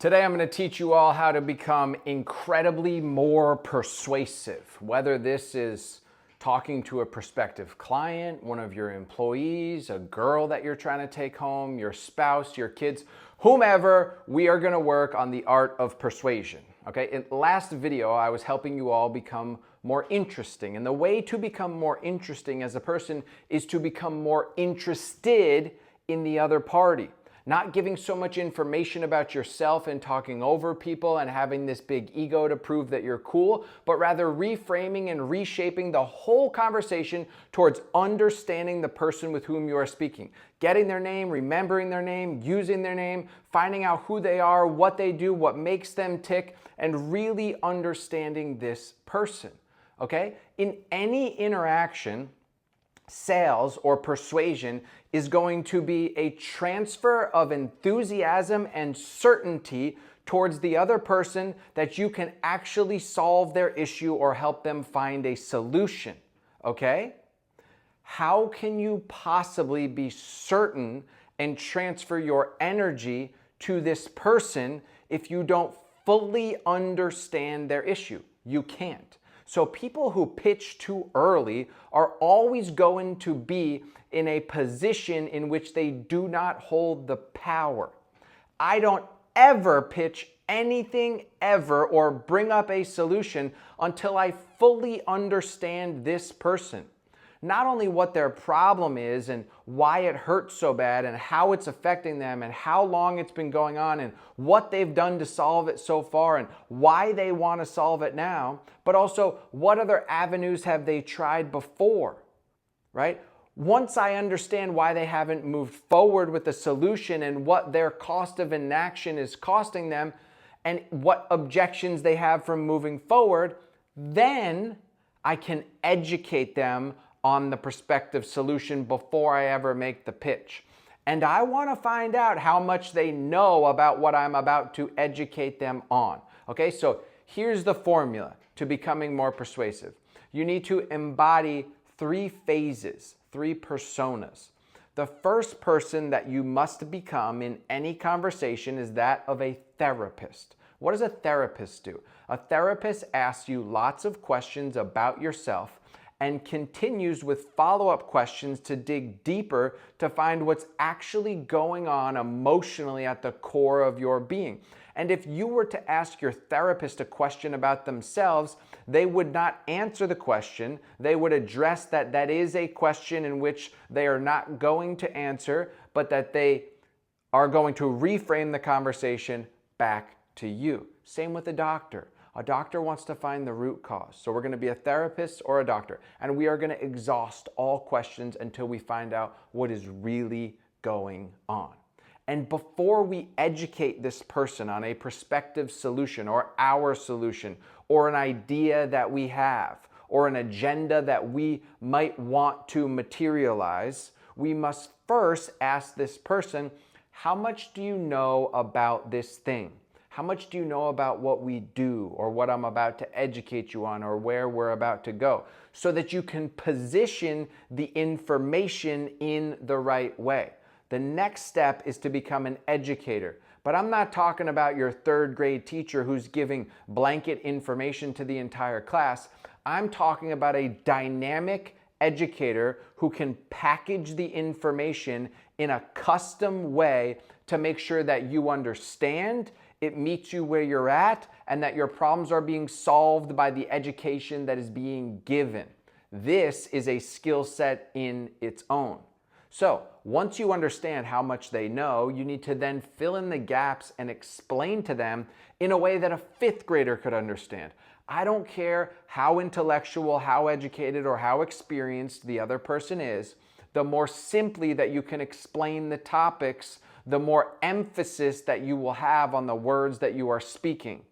Today I'm going to teach you all how to become incredibly more persuasive, whether this is talking to a prospective client, one of your employees, a girl that you're trying to take home, your spouse, your kids, whomever. We are going to work on the art of persuasion. Okay, in the last video I was helping you all become more interesting, and the way to become more interesting as a person is to become more interested in the other party. Not giving so much information about yourself and talking over people and having this big ego to prove that you're cool, but rather reframing and reshaping the whole conversation towards understanding the person with whom you are speaking. Getting their name, remembering their name, using their name, finding out who they are, what they do, what makes them tick, and really understanding this person, okay? In any interaction, sales or persuasion is going to be a transfer of enthusiasm and certainty towards the other person that you can actually solve their issue or help them find a solution, okay? How can you possibly be certain and transfer your energy to this person if you don't fully understand their issue? You can't. So people who pitch too early are always going to be in a position in which they do not hold the power. I don't ever pitch anything ever or bring up a solution until I fully understand this person. Not only what their problem is and why it hurts so bad and how it's affecting them and how long it's been going on and what they've done to solve it so far and why they want to solve it now, but also what other avenues have they tried before, right? Once I understand why they haven't moved forward with the solution and what their cost of inaction is costing them and what objections they have from moving forward, then I can educate them on the prospective solution before I ever make the pitch. And I want to find out how much they know about what I'm about to educate them on. Okay, so here's the formula to becoming more persuasive. You need to embody 3 phases, 3 personas. The first person that you must become in any conversation is that of a therapist. What does a therapist do? A therapist asks you lots of questions about yourself and continues with follow-up questions to dig deeper to find what's actually going on emotionally at the core of your being. And if you were to ask your therapist a question about themselves, they would not answer the question. They would address that that is a question in which they are not going to answer, but that they are going to reframe the conversation back to you. Same with a doctor. A doctor wants to find the root cause. So we're going to be a therapist or a doctor, and we are going to exhaust all questions until we find out what is really going on. And before we educate this person on a prospective solution or our solution or an idea that we have or an agenda that we might want to materialize, we must first ask this person, how much do you know about this thing? How much do you know about what we do or what I'm about to educate you on or where we're about to go, so that you can position the information in the right way? The next step is to become an educator. But I'm not talking about your 3rd grade teacher who's giving blanket information to the entire class. I'm talking about a dynamic educator who can package the information in a custom way to make sure that you understand, it meets you where you're at, and that your problems are being solved by the education that is being given. This is a skill set in its own. So once you understand how much they know, you need to then fill in the gaps and explain to them in a way that a 5th grader could understand. I don't care how intellectual, how educated, or how experienced the other person is. The more simply that you can explain the topics, the more emphasis that you will have on the words that you are speaking,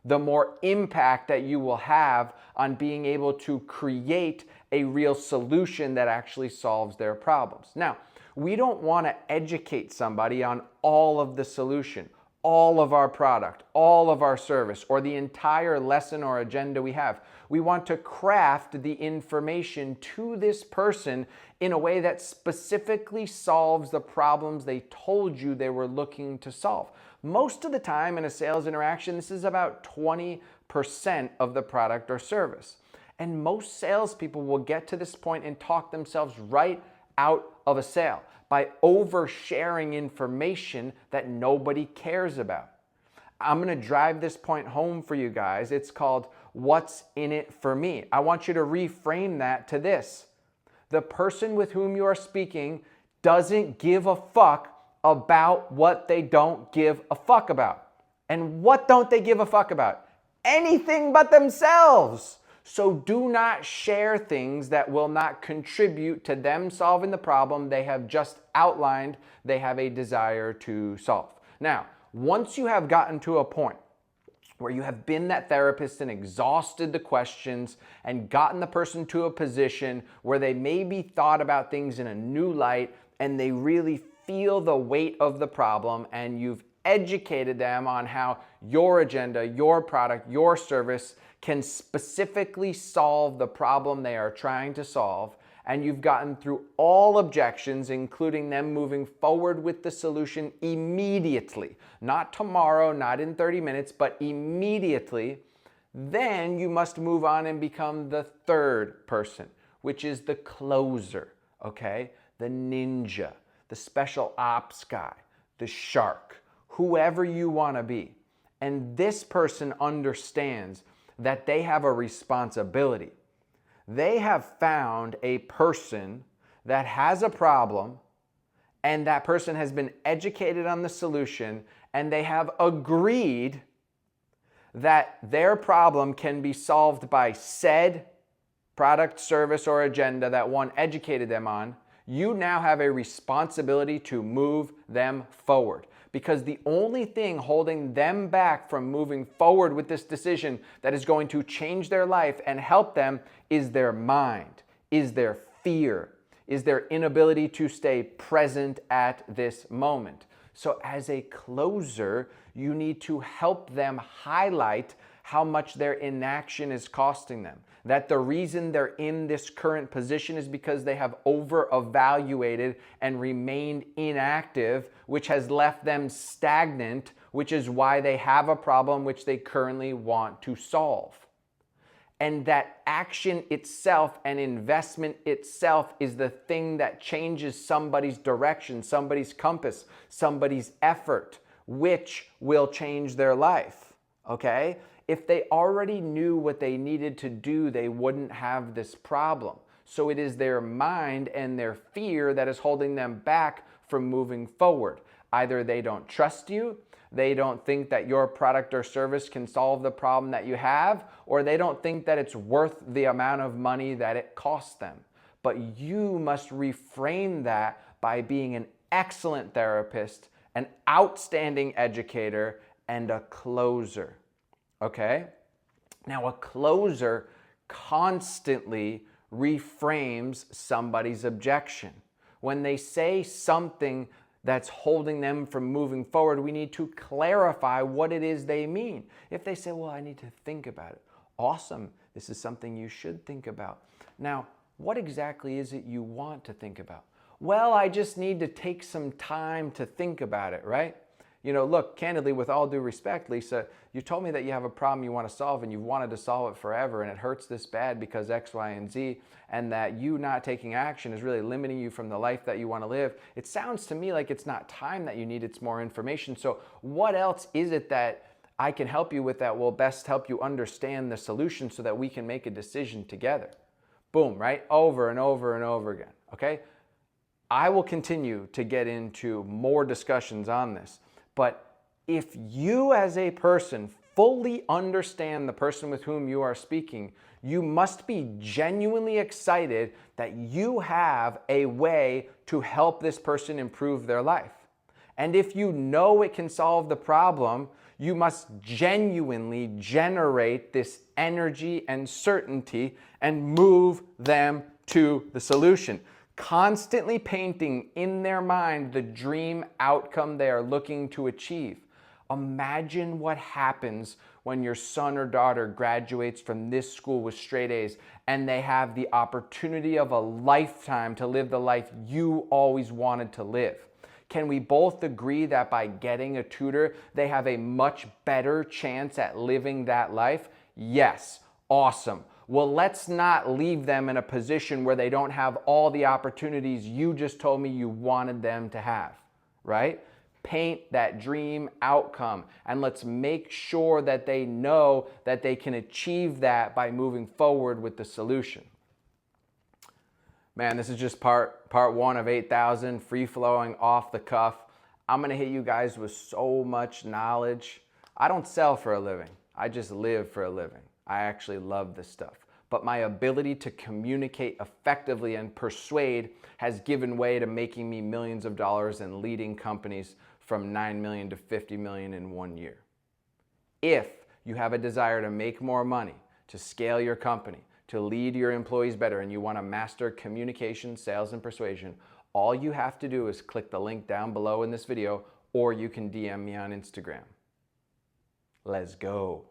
the more impact that you will have on being able to create a real solution that actually solves their problems. Now, we don't want to educate somebody on all of the solution, all of our product, all of our service, or the entire lesson or agenda we have. We want to craft the information to this person in a way that specifically solves the problems they told you they were looking to solve. Most of the time in a sales interaction, this is about 20% of the product or service. And most salespeople will get to this point and talk themselves right out of a sale by oversharing information that nobody cares about. I'm going to drive this point home for you guys. It's called what's in it for me. I want you to reframe that to this. The person with whom you are speaking doesn't give a fuck about what they don't give a fuck about. And what don't they give a fuck about? Anything but themselves. So do not share things that will not contribute to them solving the problem they have just outlined they have a desire to solve. Now, once you have gotten to a point where you have been that therapist and exhausted the questions and gotten the person to a position where they maybe thought about things in a new light and they really feel the weight of the problem, and you've educated them on how your agenda, your product, your service can specifically solve the problem they are trying to solve, and you've gotten through all objections, including them moving forward with the solution immediately, not tomorrow, not in 30 minutes, but immediately, then you must move on and become the third person, which is the closer, okay? The ninja, the special ops guy, the shark, whoever you want to be. And this person understands that they have a responsibility. They have found a person that has a problem, and that person has been educated on the solution, and they have agreed that their problem can be solved by said product, service, or agenda that one educated them on. You now have a responsibility to move them forward. Because the only thing holding them back from moving forward with this decision that is going to change their life and help them is their mind, is their fear, is their inability to stay present at this moment. So as a closer, you need to help them highlight how much their inaction is costing them. That the reason they're in this current position is because they have over-evaluated and remained inactive, which has left them stagnant, which is why they have a problem which they currently want to solve. And that action itself and investment itself is the thing that changes somebody's direction, somebody's compass, somebody's effort, which will change their life, okay? If they already knew what they needed to do, they wouldn't have this problem. So it is their mind and their fear that is holding them back from moving forward. Either they don't trust you, they don't think that your product or service can solve the problem that you have, or they don't think that it's worth the amount of money that it costs them. But you must reframe that by being an excellent therapist, an outstanding educator, and a closer. Okay? Now, a closer constantly reframes somebody's objection. When they say something that's holding them from moving forward, we need to clarify what it is they mean. If they say, well, I need to think about it. Awesome. This is something you should think about. Now, what exactly is it you want to think about? Well, I just need to take some time to think about it, right? You know, look, candidly, with all due respect, Lisa, you told me that you have a problem you want to solve and you've wanted to solve it forever, and it hurts this bad because X, Y, and Z, and that you not taking action is really limiting you from the life that you want to live. It sounds to me like it's not time that you need, it's more information. So what else is it that I can help you with that will best help you understand the solution so that we can make a decision together? Boom, right? Over and over and over again, okay? I will continue to get into more discussions on this. But if you as a person fully understand the person with whom you are speaking, you must be genuinely excited that you have a way to help this person improve their life. And if you know it can solve the problem, you must genuinely generate this energy and certainty and move them to the solution. Constantly painting in their mind the dream outcome they are looking to achieve. Imagine what happens when your son or daughter graduates from this school with straight A's and they have the opportunity of a lifetime to live the life you always wanted to live. Can we both agree that by getting a tutor, they have a much better chance at living that life? Yes. Awesome. Well, let's not leave them in a position where they don't have all the opportunities you just told me you wanted them to have, right? Paint that dream outcome, and let's make sure that they know that they can achieve that by moving forward with the solution. Man, this is just part one of 8,000, free flowing, off the cuff. I'm gonna hit you guys with so much knowledge. I don't sell for a living. I just live for a living. I actually love this stuff. But my ability to communicate effectively and persuade has given way to making me millions of dollars and leading companies from 9 million to 50 million in 1 year. If you have a desire to make more money, to scale your company, to lead your employees better, and you want to master communication, sales, and persuasion, all you have to do is click the link down below in this video, or you can DM me on Instagram. Let's go.